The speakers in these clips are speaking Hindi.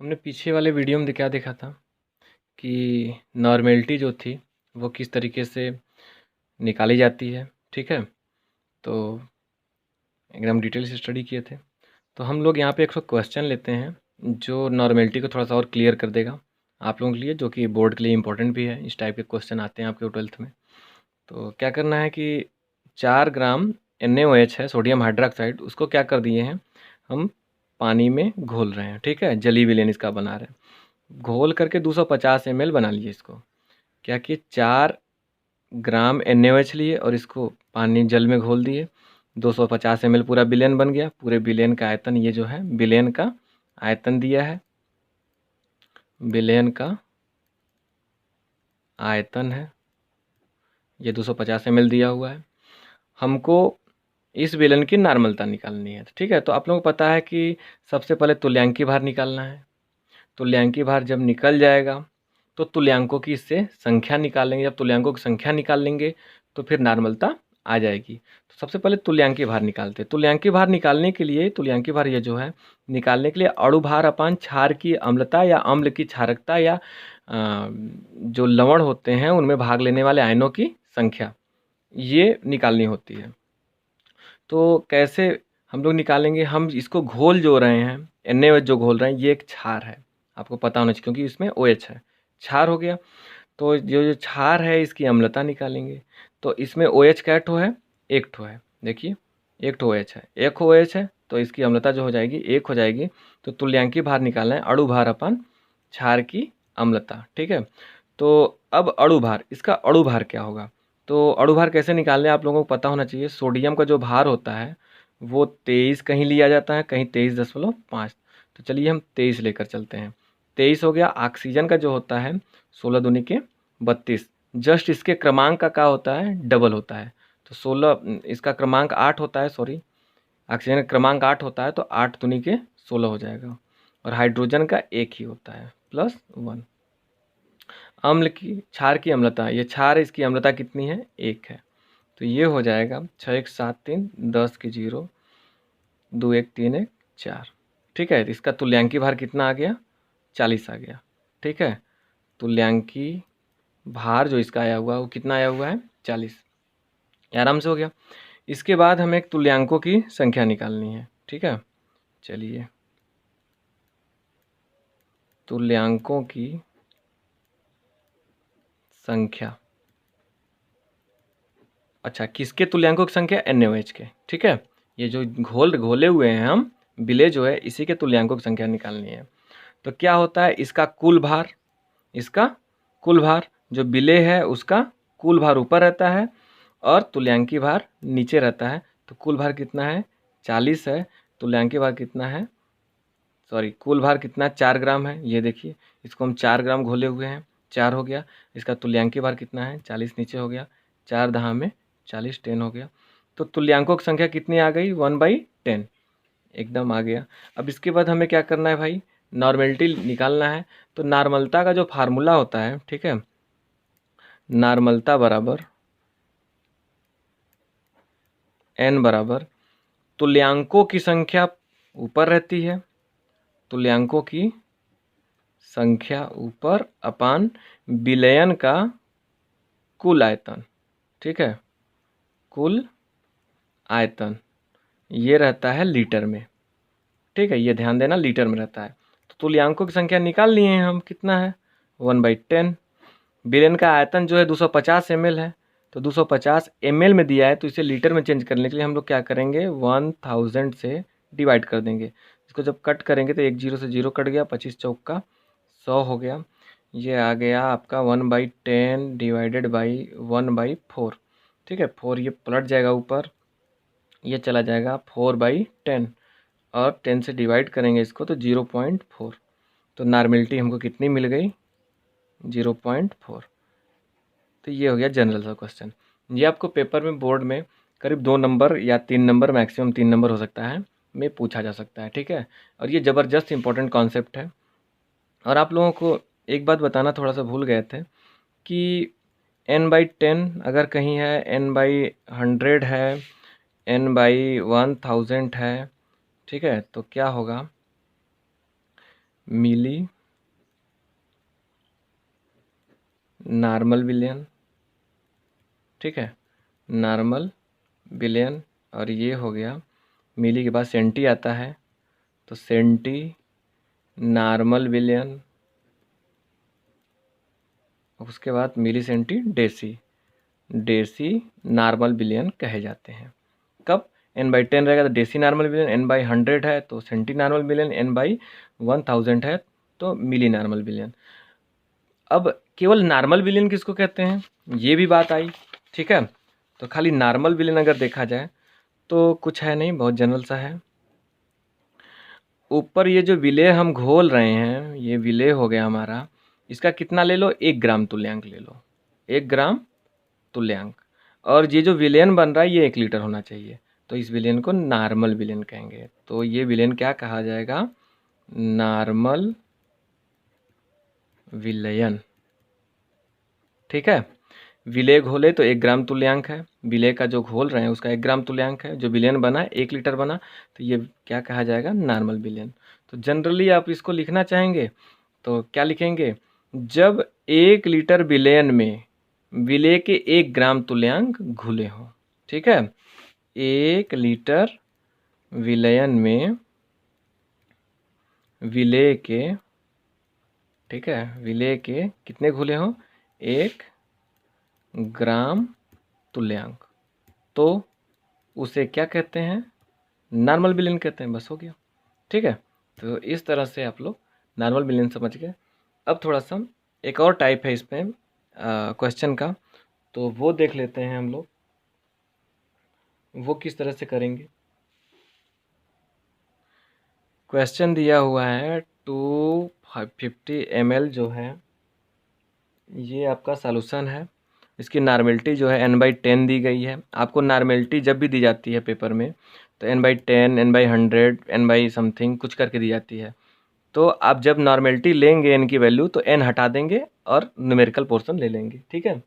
हमने पीछे वाले वीडियो में क्या देखा था कि नॉर्मेलिटी जो थी वो किस तरीके से निकाली जाती है। ठीक है, तो एकदम डिटेल से स्टडी किए थे। तो हम लोग यहाँ पे एक क्वेश्चन लेते हैं जो नॉर्मेलिटी को थोड़ा सा और क्लियर कर देगा आप लोगों के लिए, जो कि बोर्ड के लिए इंपॉर्टेंट भी है। इस टाइप के क्वेश्चन आते हैं आपके 12th में। तो क्या करना है कि 4 ग्राम NaOH है, सोडियम हाइड्रोक्साइड, उसको क्या कर दिए हैं हम पानी में घोल रहे हैं। ठीक है, जली विलेन इसका बना रहे हैं। घोल करके 250 ml बना लिए। इसको क्या किए, 4 ग्राम NaOH लिए और इसको पानी जल में घोल दिए। 250 ml पूरा बिलेन बन गया। पूरे बिलेन का आयतन, ये जो है बिलेन का आयतन दिया है, बिलेन का आयतन है, ये 250 ml दिया हुआ है। हमको इस बेलन की नॉर्मलता निकालनी है। ठीक है, तो आप लोगों को पता है कि सबसे पहले तुल्यांकी भार निकालना है। तुल्यांकी भार जब निकल जाएगा तो तुल्यांकों की इससे संख्या निकाल लेंगे। जब तुल्यांकों की संख्या निकाल लेंगे तो फिर नॉर्मलता आ जाएगी। तो सबसे पहले तुल्यांकी भार निकालते हैं। तुल्यांकी भार निकालने के लिए, तुल्यांकी भार ये जो है निकालने के लिए अणु भार अपान क्षार की अम्लता या अम्ल की क्षारकता या जो लवण होते हैं उनमें भाग लेने वाले आयनों की संख्या, ये निकालनी होती है। तो कैसे हम लोग निकालेंगे, हम इसको घोल जो रहे हैं, NaOH जो घोल रहे हैं, ये एक क्षार है। आपको पता होना चाहिए क्योंकि इसमें OH है, क्षार हो गया। तो जो जो क्षार है इसकी अम्लता निकालेंगे। तो इसमें OH क्या ठो है, एक ठो है। देखिए एक ठो OH है, एक OH है, तो इसकी अम्लता जो हो जाएगी एक हो जाएगी। तो तुल्यांकी भार निकालना है, अणु भार अपन क्षार की अम्लता। ठीक है, तो अब अणु भार, इसका अणु भार क्या होगा। तो अणु भार कैसे निकालने आप लोगों को पता होना चाहिए। सोडियम का जो भार होता है वो 23 कहीं लिया जाता है, कहीं 23.5। तो चलिए हम 23 लेकर चलते हैं। 23 हो गया। ऑक्सीजन का जो होता है 16 दूनी के 32, जस्ट इसके क्रमांक का क्या होता है, डबल होता है। तो 16, इसका क्रमांक 8 होता है, सॉरी ऑक्सीजन का क्रमांक 8 होता है, तो 8 दूनी के 16 हो जाएगा। और हाइड्रोजन का एक ही होता है, +1। अम्ल की, क्षार की अम्लता, ये क्षार है, इसकी अम्लता कितनी है, 1 है। तो ये हो जाएगा 6 1 7 3 10 की 0 2 1 3 1 4। ठीक है, तो इसका तुल्यांकी भार कितना आ गया, 40 आ गया। ठीक है, तुल्यांकी भार जो इसका आया हुआ है वो कितना आया हुआ है, 40। आराम से हो गया। इसके बाद हमें एक तुल्यांकों की संख्या निकालनी है। ठीक है, चलिए तुल्यांकों की संख्या, अच्छा किसके तुल्यांकों की संख्या, NaOH के। ठीक है, ये जो घोले हुए हैं हम बिले जो है, इसी के तुल्यांकों की संख्या निकालनी है। तो क्या होता है, इसका कुल भार, इसका कुल भार, जो बिले है उसका कुल भार ऊपर रहता है और तुल्यांकी भार नीचे रहता है। तो कुल भार कितना है, 40 है। तुल्यांकी भार कितना है, सॉरी कुल भार कितना, 4 ग्राम है। ये देखिए, इसको हम 4 ग्राम घोले हुए हैं, 4 हो गया। इसका तुल्यांकी भार कितना है, 40 नीचे हो गया, 4 दहा में 40, 10 हो गया। तो तुल्यांकों की संख्या कितनी आ गई, 1/10, एकदम आ गया। अब इसके बाद हमें क्या करना है भाई, नॉर्मेलिटी निकालना है। तो नॉर्मलता का जो फार्मूला होता है, ठीक है, नॉर्मलता बराबर n बराबर तुल्यांकों की संख्या ऊपर रहती है, तुल्यांकों की संख्या ऊपर अपान विलयन का कुल आयतन। ठीक है, कुल आयतन ये रहता है लीटर में। ठीक है, ये ध्यान देना, लीटर में रहता है। तो तुल्यांकों की संख्या निकाल लिए हैं हम, कितना है, 1/10। विलेन का आयतन जो है 250 ml है। तो 250 ml में दिया है, तो इसे लीटर में चेंज करने के लिए हम लोग क्या करेंगे, 1000 से डिवाइड कर देंगे। इसको जब कट करेंगे तो एक 0 से 0 कट गया, 25 चौका 100 हो गया। ये आ गया आपका 1/10 डिवाइडेड बाई 1/4। ठीक है, 4 ये पलट जाएगा ऊपर, ये चला जाएगा 4/10 और 10 से डिवाइड करेंगे इसको तो 0.4। तो नॉर्मेलिटी हमको कितनी मिल गई, 0.4। तो ये हो गया जनरल सा क्वेश्चन। ये आपको पेपर में, बोर्ड में करीब 2 नंबर या 3 नंबर, मैक्सिमम 3 नंबर हो सकता है, में पूछा जा सकता है। ठीक है, और ये ज़बरदस्त इंपॉर्टेंट कॉन्सेप्ट है। और आप लोगों को एक बात बताना थोड़ा सा भूल गए थे कि n/10 अगर कहीं है, n/100 है, n/1000 है, ठीक है, तो क्या होगा, मिली नॉर्मल विलयन, ठीक है, नॉर्मल विलयन। और ये हो गया मिली के बाद सेंटी आता है, तो सेंटी नॉर्मल विलयन, उसके बाद मिली सेंटी डेसी, डेसी नॉर्मल विलयन कहे जाते हैं। कब n/10 रहेगा तो डेसी नॉर्मल विलयन, n/100 है तो सेंटी नॉर्मल विलयन, n/1000 है तो मिली नॉर्मल विलयन। अब केवल नॉर्मल विलयन किसको कहते हैं, ये भी बात आई, ठीक है। तो खाली नॉर्मल विलयन अगर देखा जाए तो कुछ है नहीं, बहुत जनरल सा है। ऊपर ये जो विलेय हम घोल रहे हैं, ये विलेय हो गया हमारा, इसका कितना ले लो, 1 ग्राम तुल्यांक ले लो, 1 ग्राम तुल्यांक। और ये जो विलयन बन रहा है ये 1 लीटर होना चाहिए, तो इस विलयन को नॉर्मल विलयन कहेंगे। तो ये विलयन क्या कहा जाएगा, नॉर्मल विलयन, ठीक है। विलेय घोले तो 1 ग्राम तुल्यांक है, विलेय का जो घोल रहे हैं उसका 1 ग्राम तुल्यांक है, जो विलयन बना 1 लीटर बना, तो ये क्या कहा जाएगा, नॉर्मल विलयन। तो जनरली आप इसको लिखना चाहेंगे तो क्या लिखेंगे, जब 1 लीटर विलयन में विलेय के 1 ग्राम तुल्यांक घुले हों, ठीक है। 1 लीटर विलयन में विलेय के, ठीक है, विलेय के कितने घुले हों, 1 ग्राम तुल्यांक, तो उसे क्या कहते हैं, नॉर्मल विलयन कहते हैं, बस हो गया, ठीक है। तो इस तरह से आप लोग नॉर्मल विलयन समझ गए। अब थोड़ा सा एक और टाइप है इसमें क्वेश्चन का, तो वो देख लेते हैं हम लोग, वो किस तरह से करेंगे। क्वेश्चन दिया हुआ है 250 ml जो है ये आपका सॉल्यूशन है, इसकी नॉर्मेलिटी जो है n/10 दी गई है। आपको नॉर्मेलिटी जब भी दी जाती है पेपर में तो n/10, n/100, n/समथिंग कुछ करके दी जाती है। तो आप जब नॉर्मेलिटी लेंगे n की वैल्यू तो n हटा देंगे और न्यूमेरिकल पोर्शन ले लेंगे, ठीक है।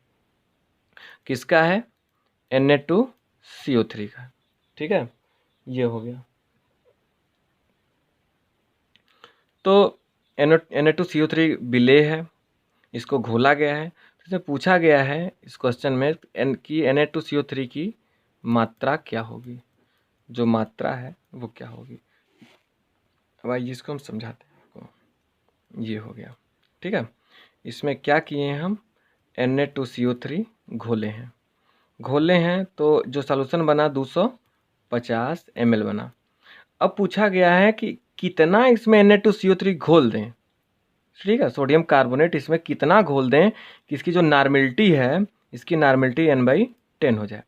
किसका है, Na2CO3 का, ठीक है, ये हो गया। तो Na2CO3 विलेय है, इसको घोला गया है, इसमें पूछा गया है इस क्वेश्चन में कि Na2CO3 की मात्रा क्या होगी, जो मात्रा है वो क्या होगी। अब आइए इसको हम समझाते हैं आपको, ये हो गया, ठीक है। इसमें क्या किए हैं हम, Na2CO3 घोले हैं तो जो सॉल्यूशन बना 250 ml बना। अब पूछा गया है कि कितना इसमें Na2CO3 घोल दें, ठीक है, सोडियम कार्बोनेट इसमें कितना घोल दें कि इसकी जो नॉर्मेलिटी है, इसकी नॉर्मेलिटी n/10 हो जाए।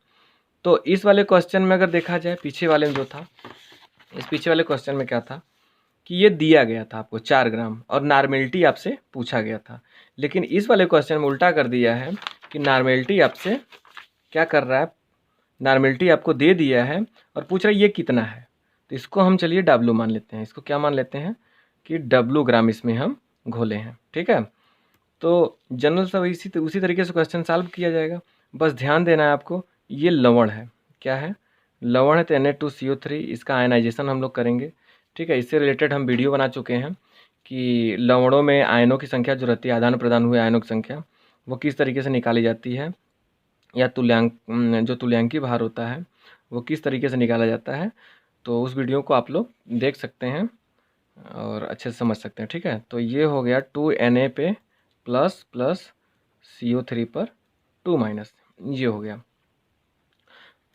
तो इस वाले क्वेश्चन में अगर देखा जाए, पीछे वाले में जो था, इस पीछे वाले क्वेश्चन में क्या था कि ये दिया गया था आपको 4 ग्राम और नॉर्मेलिटी आपसे पूछा गया था। लेकिन इस वाले क्वेश्चन में उल्टा कर दिया है कि नॉर्मेलिटी आपसे क्या कर रहा है, नॉर्मेलिटी आपको दे दिया है और पूछ रहा है ये कितना है। तो इसको हम चलिए W मान लेते हैं, इसको क्या मान लेते हैं कि W ग्राम इसमें हम घोले हैं, ठीक है। तो जनरल सब उसी तरीके से क्वेश्चन सॉल्व किया जाएगा। बस ध्यान देना है आपको, ये लवण है, क्या है, लवण है, तो Na2CO3 इसका आयनाइजेशन हम लोग करेंगे, ठीक है। इससे रिलेटेड हम वीडियो बना चुके हैं कि लवणों में आयनों की संख्या जो रहती है, आदान प्रदान हुए आयनों की संख्या, वो किस तरीके से निकाली जाती है, या जो तुल्यांकी भार होता है वो किस तरीके से निकाला जाता है। तो उस वीडियो को आप लोग देख सकते हैं और अच्छे से समझ सकते हैं, ठीक है। तो ये हो गया 2Na पे प्लस प्लस CO3 पर 2 माइनस, ये हो गया।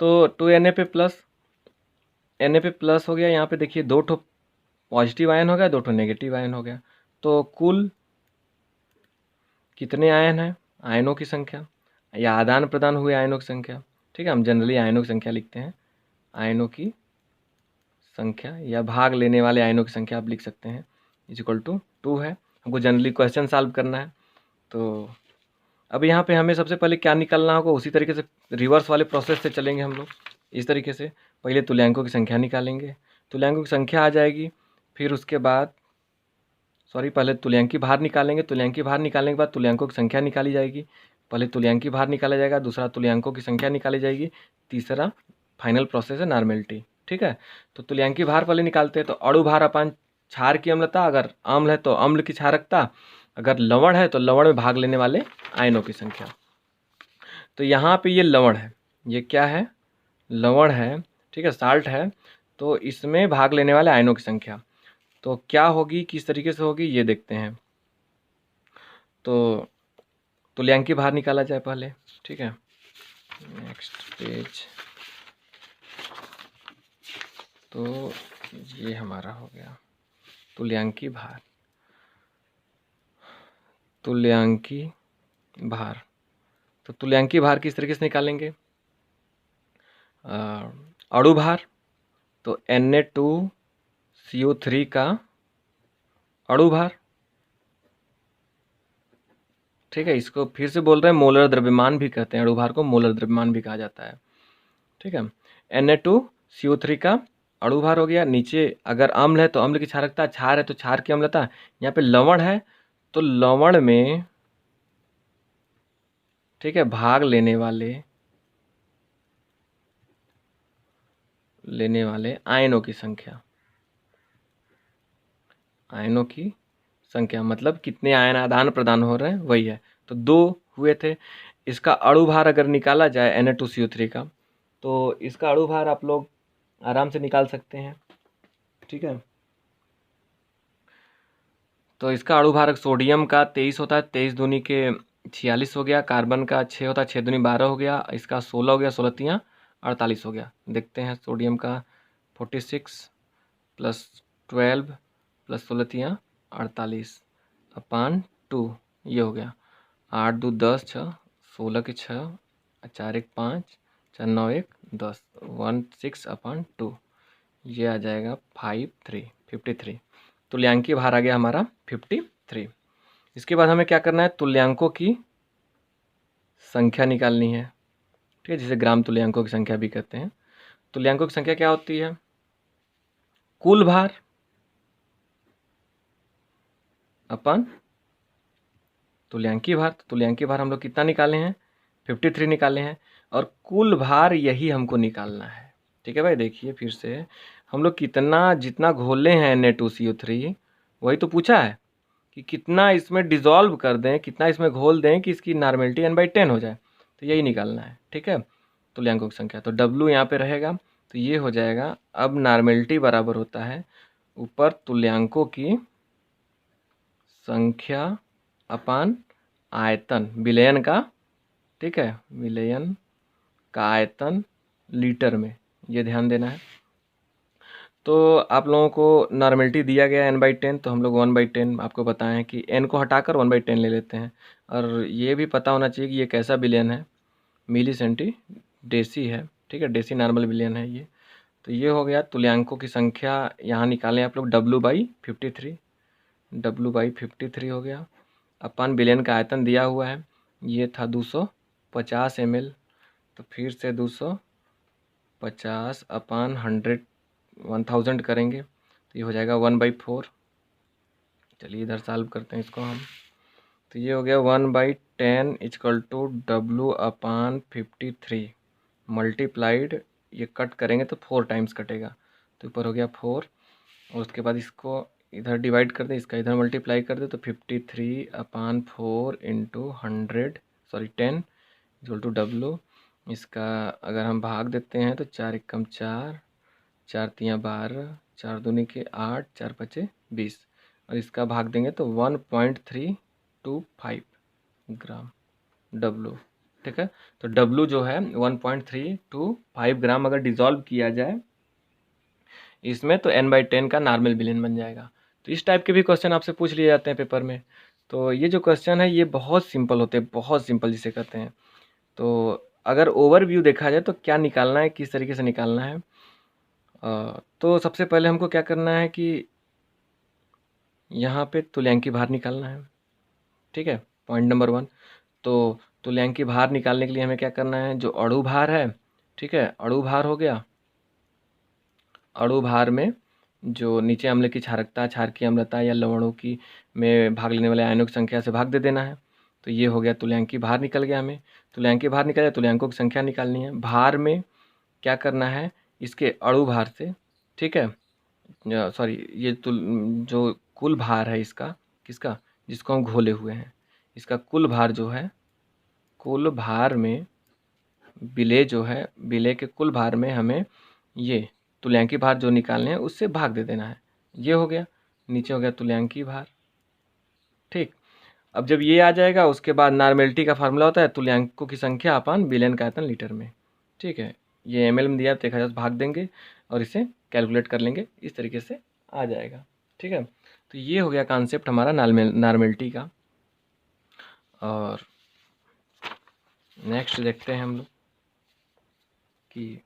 तो 2Na पे प्लस, Na पे प्लस हो गया, यहाँ पे देखिए 2 ठो पॉजिटिव आयन हो गया, 2 ठो नेगेटिव आयन हो गया। तो कुल कितने आयन हैं, आयनों की संख्या या आदान प्रदान हुए आयनों की संख्या, ठीक है, हम जनरली आयनों की संख्या लिखते हैं, आयनों की संख्या या भाग लेने वाले आयनों की संख्या आप लिख सकते हैं, = 2 है। हमको जनरली क्वेश्चन सॉल्व करना है। तो अब यहाँ पे हमें सबसे पहले क्या निकालना होगा, उसी तरीके से रिवर्स वाले प्रोसेस से चलेंगे हम लोग। इस तरीके से पहले तुल्यांकों की संख्या निकालेंगे, तुल्यांकों की संख्या आ जाएगी, फिर उसके बाद पहले तुल्यांकी भार निकालेंगे, तुल्यांकी भार निकालने के बाद तुल्यांकों की संख्या निकाली जाएगी। पहले तुल्यांकी भार निकाला जाएगा, दूसरा तुल्यांकों की संख्या निकाली जाएगी, तीसरा फाइनल प्रोसेस है नॉर्मेलिटी, ठीक है। तो तुल्यांकी भार पहले निकालते हैं, तो अणु भार अपान क्षार की अम्लता, अगर अम्ल है तो अम्ल की क्षारकता, अगर लवण है तो लवण में भाग लेने वाले आयनों की संख्या। तो यहाँ पे ये लवण है, ये क्या है, लवण है, ठीक है, साल्ट है, तो इसमें भाग लेने वाले आयनों की संख्या तो क्या होगी, किस तरीके से होगी, ये देखते हैं। तो तुल्यांकी भार निकाला जाए पहले, ठीक है, नेक्स्ट पेज। तो ये हमारा हो गया तुल्यांकी भार, तुल्यांकी भार। तो तुल्यांकी भार किस तरीके से निकालेंगे, अणु भार, तो Na2CO3 का अणु भार, ठीक है, इसको फिर से बोल रहे हैं मोलर द्रव्यमान भी कहते हैं, अणु भार को मोलर द्रव्यमान भी कहा जाता है, ठीक है। Na2CO3 का अणु भार हो गया। नीचे अगर अम्ल है तो अम्ल की क्षारकता, क्षार है तो क्षार की अम्लता, यहाँ पे लवण है तो लवण में, ठीक है, भाग लेने वाले आयनों की संख्या, आयनों की संख्या मतलब कितने आयन आदान प्रदान हो रहे हैं वही है। तो 2 हुए थे। इसका अणु भार अगर निकाला जाए Na2CO3 का, तो इसका अणु भार आप लोग आराम से निकाल सकते हैं, ठीक है। तो इसका अणु भार सोडियम का 23 होता है, 23 दूनी के 46 हो गया। कार्बन का 6 होता है, 6 दूनी 12 हो गया। इसका 16 हो गया, 16 तियाँ 48 हो गया। देखते हैं, सोडियम का 46 प्लस 12 प्लस 16 तियाँ 48 अपान 2, ये हो गया 8 2 10 6 16 के 6 4 1 5 4 9 1 10 16 अपान 2, ये आ जाएगा 53। तुल्यांकी भार आ गया हमारा 53। इसके बाद हमें क्या करना है, तुल्यांकों की संख्या निकालनी है, ठीक है, जिसे ग्राम तुल्यांकों की संख्या भी कहते हैं। तुल्यांकों की संख्या क्या होती है, कुल भार अपन तुल्यांकी भार। तुल्यांकी भार हम लोग कितना निकाले हैं, 53 निकाले हैं, और कुल भार यही हमको निकालना है, ठीक है भाई। देखिए फिर से, हम लोग कितना, जितना घोले हैं Na2CO3 वही तो पूछा है कि कितना इसमें डिज़ोल्व कर दें, कितना इसमें घोल दें कि इसकी नॉर्मेलिटी n/10 हो जाए, तो यही निकालना है, ठीक है। तुल्यांकों की संख्या, तो W यहाँ पे रहेगा, तो ये हो जाएगा। अब नॉर्मेलिटी बराबर होता है ऊपर तुल्यांकों की संख्या अपान आयतन, विलयन का, ठीक है, विलयन का आयतन लीटर में, ये ध्यान देना है। तो आप लोगों को नॉर्मेलिटी दिया गया n/10, तो हम लोग 1/10 आपको बताएं कि n को हटाकर 1/10 ले लेते हैं। और ये भी पता होना चाहिए कि ये कैसा विलयन है, मिली सेंटी डेसी है, ठीक है, डेसी नॉर्मल विलयन है ये। तो ये हो गया तुल्यांकों की संख्या, यहाँ निकालें आप लोग W/53, W/53 हो गया अपन विलयन का आयतन दिया हुआ है, ये था 250 ml, तो फिर से 250 अपान 1000 करेंगे तो ये हो जाएगा 1/4। चलिए इधर सॉल्व करते हैं इसको हम, तो ये हो गया 1/10 = W/53 मल्टीप्लाइड, ये कट करेंगे तो 4 टाइम्स कटेगा, तो ऊपर हो गया 4, और उसके बाद इसको इधर डिवाइड कर दें, इसका इधर मल्टीप्लाई कर दे, तो 53/4 × 10 = W। इसका अगर हम भाग देते हैं तो 4 × 1 = 4, 4 तियाँ 12, 4 दूनी के 8, 4 5 20, और इसका भाग देंगे तो 1.325 ग्राम W, ठीक है। तो W जो है 1.325 ग्राम अगर डिज़ोल्व किया जाए इसमें, तो n/10 का नॉर्मल विलयन बन जाएगा। तो इस टाइप के भी क्वेश्चन आपसे पूछ लिए जाते हैं पेपर में। तो ये जो क्वेश्चन है ये बहुत सिंपल होते हैं, बहुत सिंपल जिसे कहते हैं। तो अगर ओवरव्यू देखा जाए तो क्या निकालना है, किस तरीके से निकालना है, तो सबसे पहले हमको क्या करना है कि यहाँ पे तुल्यांकी भार निकालना है, ठीक है, पॉइंट नंबर 1। तो तुल्यांकी भार निकालने के लिए हमें क्या करना है, जो अणु भार है, ठीक है, अणु भार हो गया, अणु भार में जो नीचे अम्ल की क्षारकता, क्षार की अम्लता या लवणों की में भाग लेने वाले आयनों की संख्या से भाग दे देना है। तो ये हो गया तुल्यांकी भार निकल गया। हमें तुल्यांकी भार निकल गया, तुल्यांकों की संख्या निकालनी है। भार में क्या करना है, इसके अणु भार से, ठीक है, सॉरी, ये जो कुल भार है इसका, किसका, जिसको हम घोले हुए हैं, इसका कुल भार जो है, कुल भार में विलेय जो है, विलेय के कुल भार में हमें ये तुल्यांकी भार जो निकालने हैं उससे भाग दे देना है। ये हो गया, नीचे हो गया तुल्यांकी भार। ठीक, अब जब ये आ जाएगा उसके बाद नॉर्मेलिटी का फार्मूला होता है तुल्यांकों की संख्या अपान विलयन का आयतन लीटर में। ठीक है, ये ml में दिया तो 1000 से भाग देंगे और इसे कैलकुलेट कर लेंगे, इस तरीके से आ जाएगा। ठीक है, तो ये हो गया कॉन्सेप्ट हमारा नॉर्मेलिटी का। और नेक्स्ट देखते हैं हम लोग कि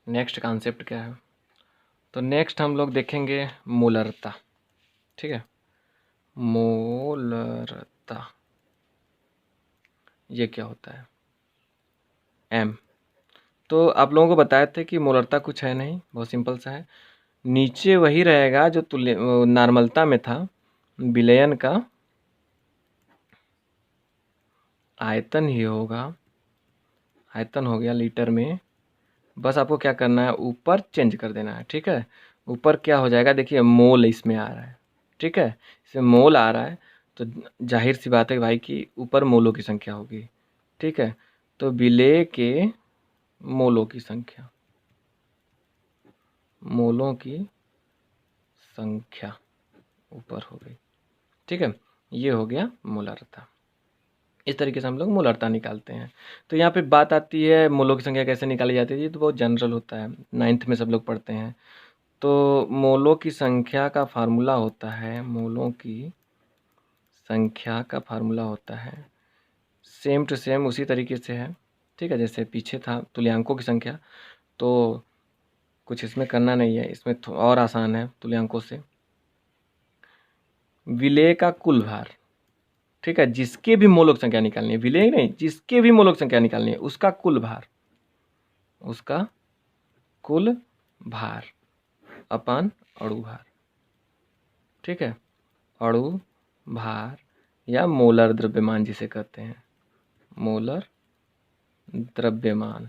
नेक्स्ट कॉन्सेप्ट क्या है। तो नेक्स्ट हम लोग देखेंगे मोलरता। ठीक है, मोलरता ये क्या होता है, एम। तो आप लोगों को बताए थे कि मोलरता कुछ है नहीं, बहुत सिंपल सा है, नीचे वही रहेगा जो नॉर्मलता में था, विलयन का आयतन ही होगा, आयतन हो गया लीटर में। बस आपको क्या करना है, ऊपर चेंज कर देना है। ठीक है, ऊपर क्या हो जाएगा, देखिए मोल इसमें आ रहा है। ठीक है, इसमें मोल आ रहा है तो जाहिर सी बात है भाई कि ऊपर मोलों की संख्या होगी। ठीक है, तो विलेय के मोलों की संख्या, मोलों की संख्या ऊपर हो गई। ठीक है, ये हो गया मोलरता। इस तरीके से हम लोग मोलरता निकालते हैं। तो यहाँ पे बात आती है मोलों की संख्या कैसे निकाली जाती है, ये तो बहुत जनरल होता है, 9th में सब लोग पढ़ते हैं। तो मोलों की संख्या का फार्मूला होता है, मोलों की संख्या का फार्मूला होता है सेम टू सेम उसी तरीके से है। ठीक है, जैसे पीछे था तुल्यांकों की संख्या, तो कुछ इसमें करना नहीं है, इसमें और आसान है तुल्यांकों से। विलेय का कुल भार, ठीक है, जिसके भी मोलों की संख्या निकालनी है, विलेय नहीं, जिसके भी मोलों की संख्या निकालनी है उसका कुल भार, उसका कुल भार अपान अणु भार। ठीक है, अणु भार या मोलर द्रव्यमान जिसे कहते हैं, मोलर द्रव्यमान,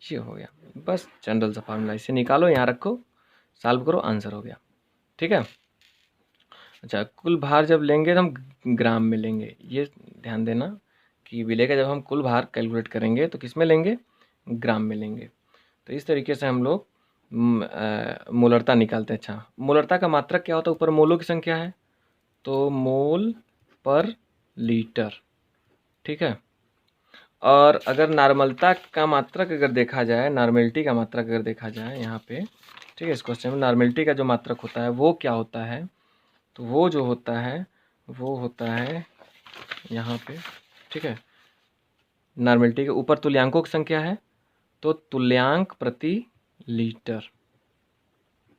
ये हो गया। बस जनरल सा फार्मूला, इसे निकालो, यहाँ रखो, सॉल्व करो, आंसर हो गया। ठीक है, अच्छा, कुल भार जब लेंगे तो हम ग्राम में लेंगे, ये ध्यान देना कि विलेय का जब हम कुल भार कैलकुलेट करेंगे तो किस में लेंगे, ग्राम में लेंगे। तो इस तरीके से हम लोग मोलरता निकालते हैं। अच्छा, मोलरता का मात्रक क्या होता है, ऊपर मोलों की संख्या है तो मोल पर लीटर। ठीक है, और अगर नॉर्मलता का मात्रक अगर देखा जाए, नॉर्मेलिटी का मात्रक अगर देखा जाए यहाँ पे, ठीक है, इस क्वेश्चन में नॉर्मेलिटी का जो मात्रक होता है वो क्या होता है, तो वो जो होता है वो होता है यहाँ पे। ठीक है, नॉर्मेलिटी के ऊपर तुल्यांकों की संख्या है तो तुल्यांक प्रति लीटर,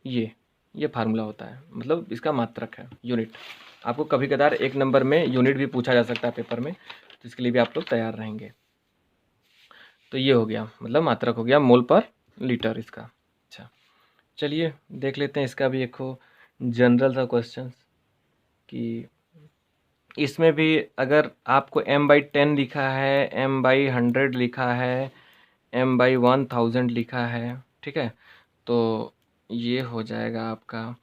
ये फार्मूला होता है, मतलब इसका मात्रक है, यूनिट। आपको कभी कदार 1 नंबर में यूनिट भी पूछा जा सकता है पेपर में, तो इसके लिए भी आप लोग तैयार रहेंगे। तो ये हो गया, मतलब मात्रक हो गया मोल पर लीटर इसका। अच्छा, चलिए देख लेते हैं इसका भी एक हो जनरल सा क्वेश्चन, कि इसमें भी अगर आपको m/10 लिखा है, m/100 लिखा है, m/1000 लिखा है, ठीक है, तो ये हो जाएगा आपका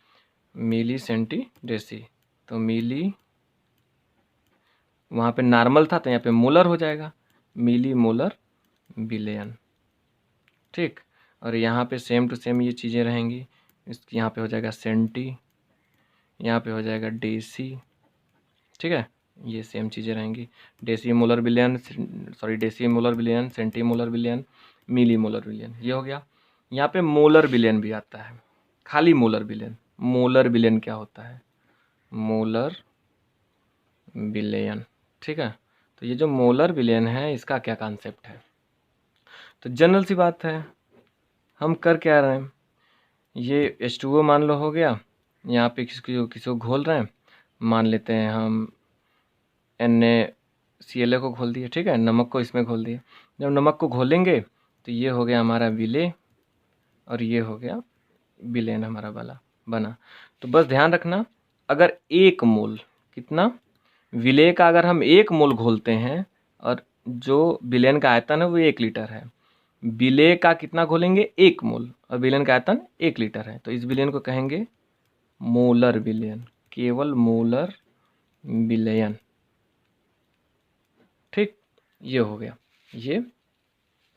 मिली सेंटी डेसी। तो मिली, वहाँ पे नॉर्मल था तो यहाँ पे मोलर हो जाएगा, मिली मोलर बिलियन। ठीक, और यहाँ पे सेम टू सेम ये चीज़ें रहेंगी, इसकी यहाँ पे हो जाएगा सेंटी, यहाँ पे हो जाएगा डेसी। ठीक है, ये सेम चीज़ें रहेंगी, deci molar billion, sorry deci molar billion, centi molar billion, milli molar billion, ये हो गया। यहाँ पे मोलर बिलियन भी आता है, खाली मोलर बिलियन। मोलर बिलियन क्या होता है, मोलर बिलियन। ठीक है, तो ये जो मोलर बिलियन है इसका क्या कॉन्सेप्ट है, तो जनरल सी बात है, हम कर क्या रहे हैं, ये H2O मान लो हो गया, यहाँ पे किसी को घोल रहे हैं, मान लेते हैं हम NaCl को घोल दिए। ठीक है, नमक को इसमें घोल दिए, जब नमक को घोलेंगे तो ये हो गया हमारा विलेय और ये हो गया बिलेन हमारा वाला बना। तो बस ध्यान रखना, अगर 1 मोल, कितना, विलेय का अगर हम 1 मोल घोलते हैं और जो बिलेन का आयतन है वो 1 लीटर है, विलेय का कितना घोलेंगे 1 मोल, और विलयन का आयतन 1 लीटर है, तो इस विलयन को कहेंगे मोलर विलयन, केवल मोलर विलयन। ठीक, ये हो गया, ये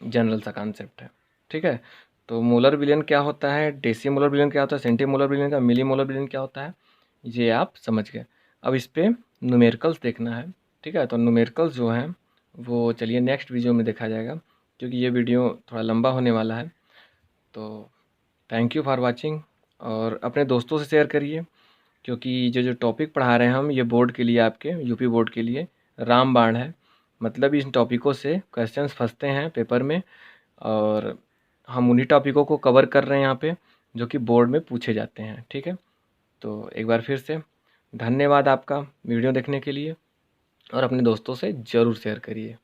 जनरल सा कॉन्सेप्ट है। ठीक है, तो मोलर विलयन क्या होता है, डेसीमोलर विलयन क्या होता है, सेंटीमोलर विलयन का, मिलीमोलर विलयन क्या होता है, ये आप समझ गए। अब इस पे न्यूमेरिकल्स देखना है। ठीक है, तो न्यूमेरिकल्स जो हैं वो चलिए नेक्स्ट वीडियो में देखा जाएगा, क्योंकि ये वीडियो थोड़ा लंबा होने वाला है। तो थैंक यू फॉर वाचिंग, और अपने दोस्तों से शेयर करिए, क्योंकि जो जो टॉपिक पढ़ा रहे हैं हम, ये बोर्ड के लिए, आपके यूपी बोर्ड के लिए रामबाण है। मतलब इन टॉपिकों से क्वेश्चंस फंसते हैं पेपर में, और हम उन्हीं टॉपिकों को कवर कर रहे हैं यहाँ पे, जो कि बोर्ड में पूछे जाते हैं। ठीक है, तो एक बार फिर से धन्यवाद आपका वीडियो देखने के लिए, और अपने दोस्तों से ज़रूर शेयर करिए।